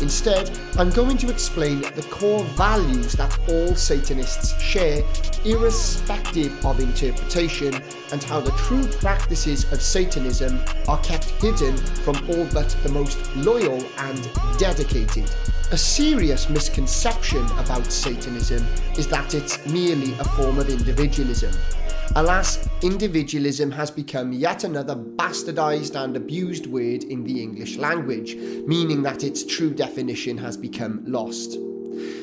Instead, I'm going to explain the core values that all Satanists share, irrespective of interpretation, and how the true practices of Satanism are kept hidden from all but the most loyal and dedicated. A serious misconception about Satanism is that it's merely a form of individualism. Alas, individualism has become yet another bastardized and abused word in the English language, meaning that its true definition has become lost.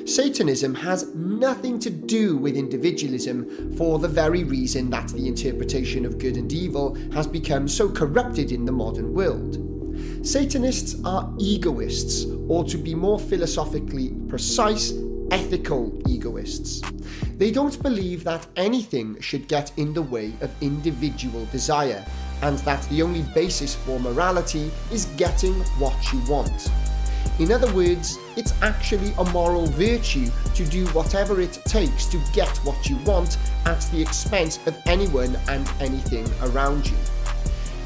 Satanism has nothing to do with individualism for the very reason that the interpretation of good and evil has become so corrupted in the modern world. Satanists are egoists, or to be more philosophically precise, ethical egoists. They don't believe that anything should get in the way of individual desire, and that the only basis for morality is getting what you want. In other words, it's actually a moral virtue to do whatever it takes to get what you want at the expense of anyone and anything around you.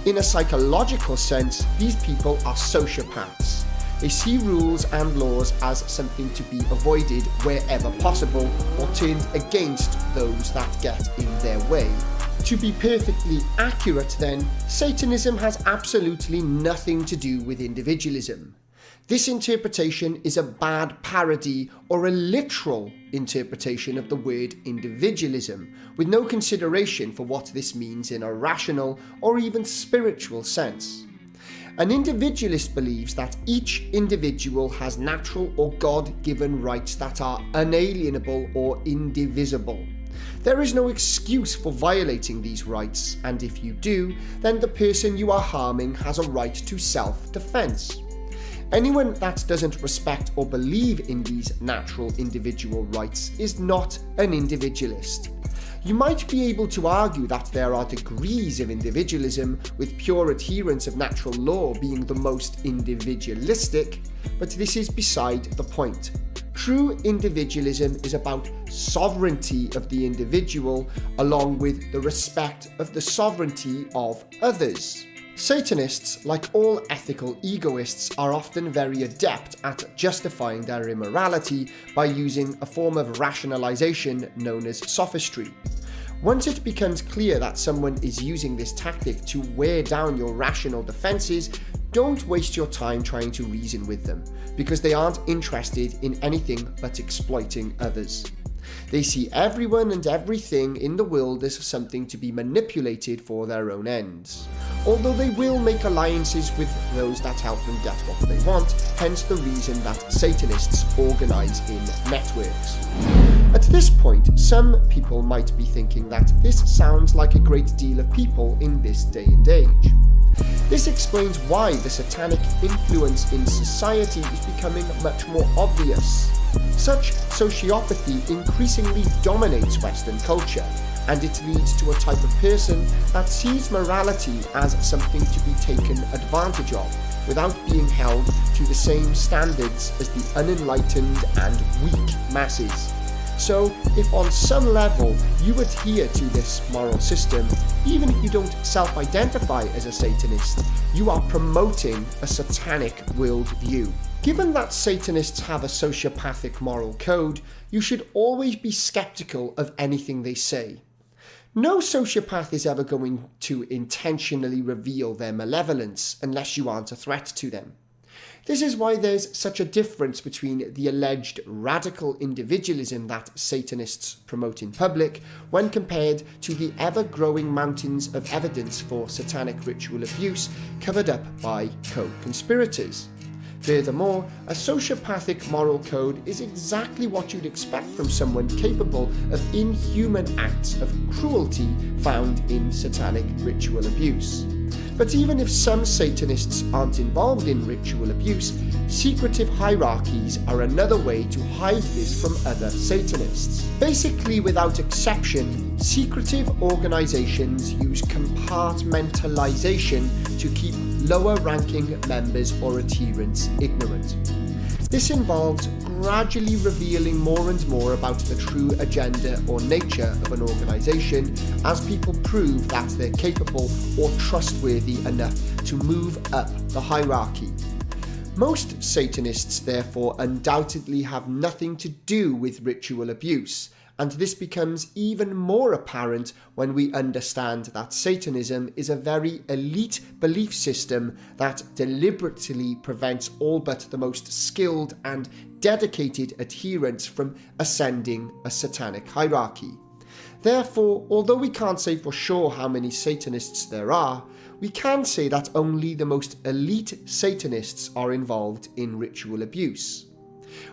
In a psychological sense, these people are sociopaths. They see rules and laws as something to be avoided wherever possible, or turned against those that get in their way. To be perfectly accurate then, Satanism has absolutely nothing to do with individualism. This interpretation is a bad parody or a literal interpretation of the word individualism, with no consideration for what this means in a rational or even spiritual sense. An individualist believes that each individual has natural or God-given rights that are unalienable or indivisible. There is no excuse for violating these rights, and if you do, then the person you are harming has a right to self-defense. Anyone that doesn't respect or believe in these natural individual rights is not an individualist. You might be able to argue that there are degrees of individualism, with pure adherence of natural law being the most individualistic, but this is beside the point. True individualism is about sovereignty of the individual, along with the respect of the sovereignty of others. Satanists, like all ethical egoists, are often very adept at justifying their immorality by using a form of rationalization known as sophistry. Once it becomes clear that someone is using this tactic to wear down your rational defenses, don't waste your time trying to reason with them, because they aren't interested in anything but exploiting others. They see everyone and everything in the world as something to be manipulated for their own ends. Although they will make alliances with those that help them get what they want, hence the reason that Satanists organize in networks. At this point, some people might be thinking that this sounds like a great deal of people in this day and age. This explains why the satanic influence in society is becoming much more obvious. Such sociopathy increasingly dominates Western culture, and it leads to a type of person that sees morality as something to be taken advantage of, without being held to the same standards as the unenlightened and weak masses. So, if on some level you adhere to this moral system, even if you don't self-identify as a Satanist, you are promoting a satanic worldview. Given that Satanists have a sociopathic moral code, you should always be skeptical of anything they say. No sociopath is ever going to intentionally reveal their malevolence unless you aren't a threat to them. This is why there's such a difference between the alleged radical individualism that Satanists promote in public when compared to the ever-growing mountains of evidence for satanic ritual abuse covered up by co-conspirators. Furthermore, a sociopathic moral code is exactly what you'd expect from someone capable of inhuman acts of cruelty found in satanic ritual abuse. But even if some Satanists aren't involved in ritual abuse, secretive hierarchies are another way to hide this from other Satanists. Basically, without exception, secretive organizations use compartmentalization to keep lower-ranking members or adherents ignorant. This involves gradually revealing more and more about the true agenda or nature of an organization as people prove that they're capable or trustworthy enough to move up the hierarchy. Most Satanists, therefore, undoubtedly have nothing to do with ritual abuse, and this becomes even more apparent when we understand that Satanism is a very elite belief system that deliberately prevents all but the most skilled and dedicated adherents from ascending a satanic hierarchy. Therefore, although we can't say for sure how many Satanists there are, we can say that only the most elite Satanists are involved in ritual abuse.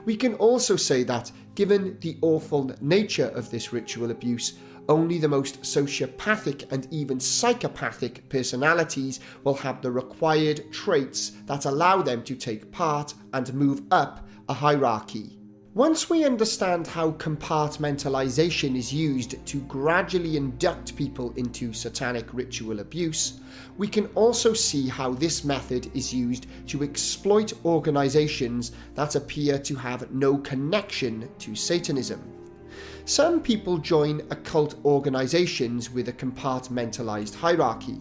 We can also say that, given the awful nature of this ritual abuse, only the most sociopathic and even psychopathic personalities will have the required traits that allow them to take part and move up a hierarchy. Once we understand how compartmentalization is used to gradually induct people into satanic ritual abuse, we can also see how this method is used to exploit organizations that appear to have no connection to Satanism. Some people join occult organizations with a compartmentalized hierarchy.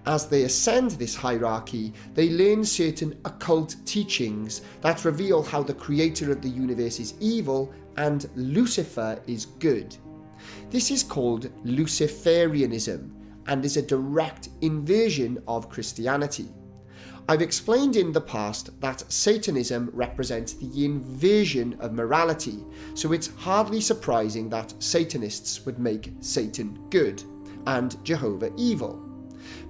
As they ascend this hierarchy, they learn certain occult teachings that reveal how the creator of the universe is evil and Lucifer is good. This is called Luciferianism and is a direct inversion of Christianity. I've explained in the past that Satanism represents the inversion of morality, so it's hardly surprising that Satanists would make Satan good and Jehovah evil.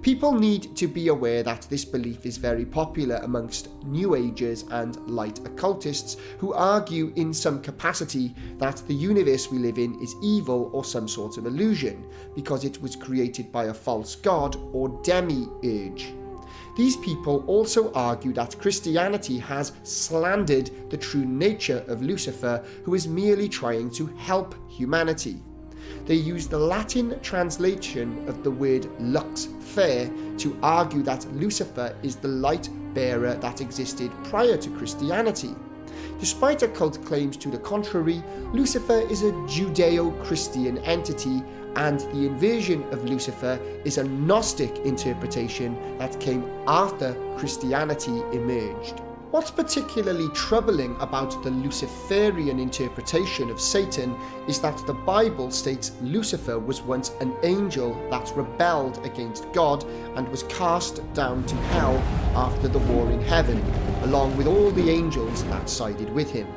People need to be aware that this belief is very popular amongst New Agers and light occultists who argue in some capacity that the universe we live in is evil or some sort of illusion because it was created by a false god or demiurge. These people also argue that Christianity has slandered the true nature of Lucifer, who is merely trying to help humanity. They use the Latin translation of the word lux fer to argue that Lucifer is the light bearer that existed prior to Christianity. Despite occult claims to the contrary, Lucifer is a Judeo-Christian entity, and the inversion of Lucifer is a Gnostic interpretation that came after Christianity emerged. What's particularly troubling about the Luciferian interpretation of Satan is that the Bible states Lucifer was once an angel that rebelled against God and was cast down to hell after the war in heaven, along with all the angels that sided with him.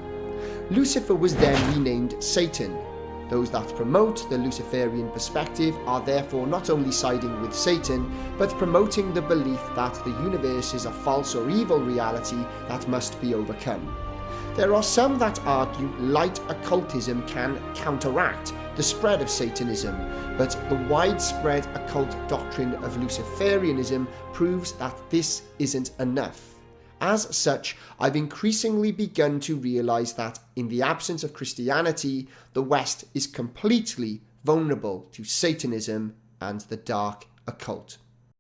Lucifer was then renamed Satan. Those that promote the Luciferian perspective are therefore not only siding with Satan, but promoting the belief that the universe is a false or evil reality that must be overcome. There are some that argue light occultism can counteract the spread of Satanism, but the widespread occult doctrine of Luciferianism proves that this isn't enough. As such, I've increasingly begun to realize that in the absence of Christianity, the West is completely vulnerable to Satanism and the dark occult.